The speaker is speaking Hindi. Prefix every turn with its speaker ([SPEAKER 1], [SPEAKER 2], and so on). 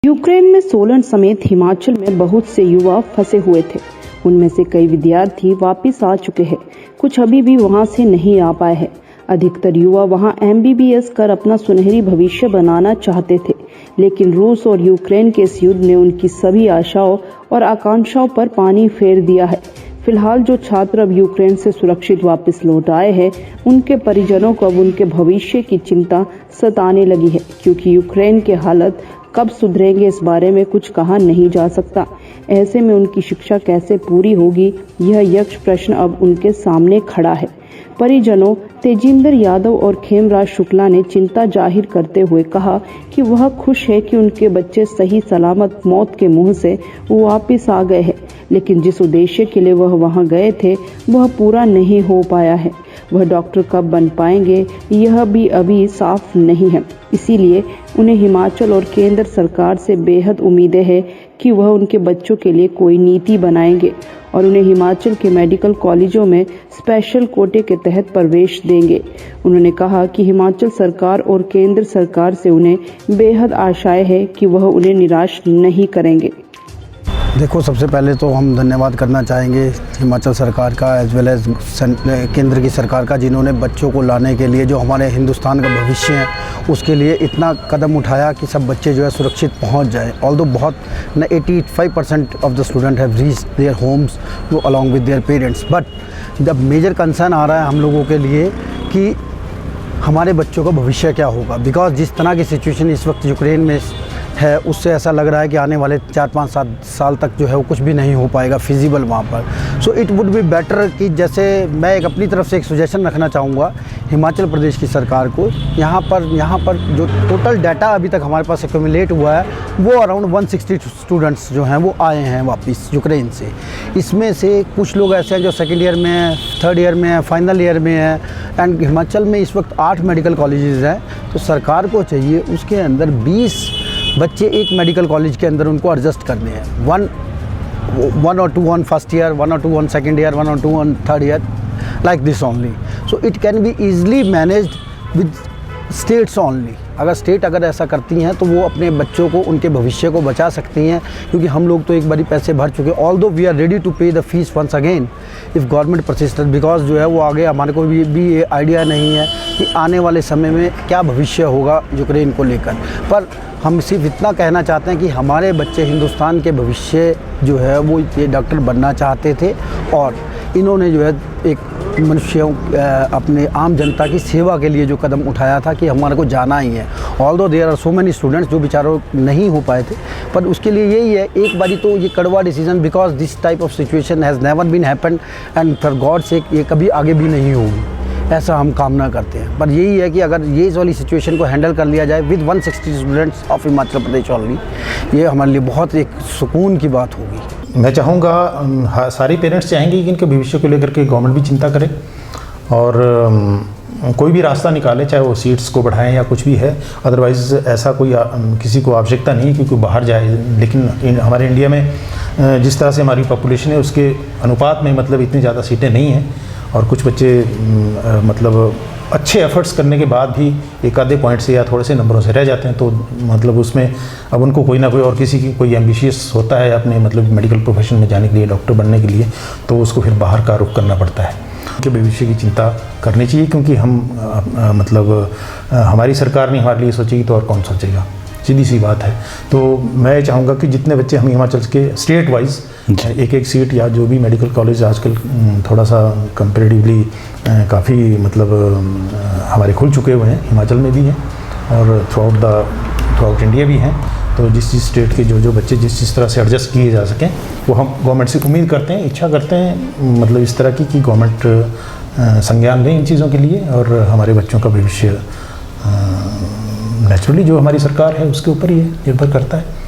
[SPEAKER 1] यूक्रेन में सोलन समेत हिमाचल में बहुत से युवा फंसे हुए थे। उनमें से कई विद्यार्थी वापस आ चुके हैं, कुछ अभी भी वहां से नहीं आ पाए हैं। अधिकतर युवा वहां MBBS कर अपना सुनहरी भविष्य बनाना चाहते थे, लेकिन रूस और यूक्रेन के इस युद्ध ने उनकी सभी आशाओं और आकांक्षाओं पर पानी फेर दिया है। फिलहाल जो छात्र अब यूक्रेन से सुरक्षित वापस लौट आए हैं, उनके परिजनों को अब उनके भविष्य की चिंता सताने लगी है, क्योंकि यूक्रेन के हालत कब सुधरेंगे इस बारे में कुछ कहा नहीं जा सकता। ऐसे में उनकी शिक्षा कैसे पूरी होगी, यह यक्ष प्रश्न अब उनके सामने खड़ा है। परिजनों तेजिंदर यादव और खेमराज शुक्ला ने चिंता जाहिर करते हुए कहा कि वह खुश है कि उनके बच्चे सही सलामत मौत के मुंह से वापस आ गए हैं, लेकिन जिस उद्देश्य के लिए वह वहां गए थे वह पूरा नहीं हो पाया है। वह डॉक्टर कब बन पाएंगे यह भी अभी साफ नहीं है। इसीलिए उन्हें हिमाचल और केंद्र सरकार से बेहद उम्मीदें हैं कि वह उनके बच्चों के लिए कोई नीति बनाएंगे और उन्हें हिमाचल के मेडिकल कॉलेजों में स्पेशल कोटे के तहत प्रवेश देंगे। उन्होंने कहा कि हिमाचल सरकार और केंद्र सरकार से उन्हें बेहद आशाएं हैं कि वह उन्हें निराश नहीं करेंगे।
[SPEAKER 2] देखो, सबसे पहले तो हम धन्यवाद करना चाहेंगे हिमाचल सरकार का एज वेल एज केंद्र की सरकार का, जिन्होंने बच्चों को लाने के लिए, जो हमारे हिंदुस्तान का भविष्य है, उसके लिए इतना कदम उठाया कि सब बच्चे जो है सुरक्षित पहुंच जाए। ऑल्दो बहुत 85% of the student have reached their homes along with their parents, but the major concern आ रहा है हम लोगों के लिए कि हमारे बच्चों का भविष्य क्या होगा। बिकॉज जिस तरह की सिचुएशन इस वक्त यूक्रेन में है, उससे ऐसा लग रहा है कि आने वाले 4-5 साल तक जो है वो कुछ भी नहीं हो पाएगा फिजिबल वहाँ पर। So it would be better कि, जैसे मैं एक अपनी तरफ से एक सजेशन रखना चाहूँगा हिमाचल प्रदेश की सरकार को, यहाँ पर जो टोटल डाटा अभी तक हमारे पास एक्यूमुलेट हुआ है वो अराउंड 160 स्टूडेंट्स जो हैं वो आए हैं वापस यूक्रेन से। इसमें से कुछ लोग ऐसे हैं जो सेकेंड ईयर में हैं, थर्ड ईयर में हैं, फाइनल ईयर में हैं। एंड हिमाचल में इस वक्त 8 मेडिकल कॉलेजेस हैं, तो सरकार को चाहिए उसके अंदर 20 बच्चे एक मेडिकल कॉलेज के अंदर उनको एडजस्ट करने हैं। वन और टू ऑन फर्स्ट ईयर, 1 और 2 ऑन सेकेंड ईयर, 1 और 2 on third year, like this only. So it can be easily managed with states only. अगर स्टेट ऐसा करती हैं तो वो अपने बच्चों को, उनके भविष्य को बचा सकती हैं, क्योंकि हम लोग तो एक बारी पैसे भर चुके। Although we are ready to pay the fees once again if government persisted, because जो है वो आगे हमारे को भी ये आइडिया नहीं है कि आने वाले समय में क्या भविष्य होगा यूक्रेन को लेकर। पर हम सिर्फ इतना कहना चाहते हैं कि हमारे बच्चे हिंदुस्तान के भविष्य जो है वो ये डॉक्टर बनना चाहते थे, और इन्होंने जो है एक मनुष्यों अपने आम जनता की सेवा के लिए जो कदम उठाया था कि हमारे को जाना ही है। Although there are so many students जो बेचारों नहीं हो पाए थे, पर उसके लिए यही है एक बारी तो ये कड़वा decision, because this type of situation has never been happened and for God sake ये कभी आगे भी नहीं होगी, ऐसा हम कामना करते हैं। पर यही है कि अगर ये इस वाली सिचुएशन को हैंडल कर लिया जाए with 160 students of Himachal Pradesh only, ये हमारे लिए बहुत एक सुकून की बात होगी।
[SPEAKER 3] मैं चाहूँगा सारे पेरेंट्स चाहेंगे कि इनके भविष्य को लेकर के गवर्नमेंट भी चिंता करे और कोई भी रास्ता निकाले, चाहे वो सीट्स को बढ़ाएं या कुछ भी है। अदरवाइज़ ऐसा कोई किसी को आवश्यकता नहीं है कि कोई बाहर जाए, लेकिन हमारे इंडिया में जिस तरह से हमारी पॉपुलेशन है उसके अनुपात में मतलब इतनी ज़्यादा सीटें नहीं हैं, और कुछ बच्चे मतलब अच्छे एफर्ट्स करने के बाद भी एक आधे पॉइंट से या थोड़े से नंबरों से रह जाते हैं। तो मतलब उसमें अब उनको कोई ना कोई, और किसी की कोई एम्बिशियस होता है अपने मतलब मेडिकल प्रोफेशन में जाने के लिए, डॉक्टर बनने के लिए, तो उसको फिर बाहर का रुख करना पड़ता है। उनके भविष्य की चिंता करनी चाहिए, क्योंकि हम हमारी सरकार नहीं हमारे लिए सोचेगी तो और कौन सोचेगा, सीधी सी बात है। तो मैं चाहूँगा कि जितने बच्चे हम हिमाचल के स्टेट वाइज एक सीट या जो भी मेडिकल कॉलेज आजकल थोड़ा सा कंपेरेटिवली काफ़ी मतलब हमारे खुल चुके हुए हैं, हिमाचल में भी हैं और थ्रू आउट इंडिया भी हैं। तो जिस स्टेट के जो बच्चे जिस तरह से एडजस्ट किए जा सकें, वो हम गवर्नमेंट से उम्मीद करते हैं, इच्छा करते हैं मतलब इस तरह की कि गवर्नमेंट संज्ञान लें इन चीज़ों के लिए, और हमारे बच्चों का भविष्य नेचुरली जो हमारी सरकार है उसके ऊपर ही निर्भर करता है।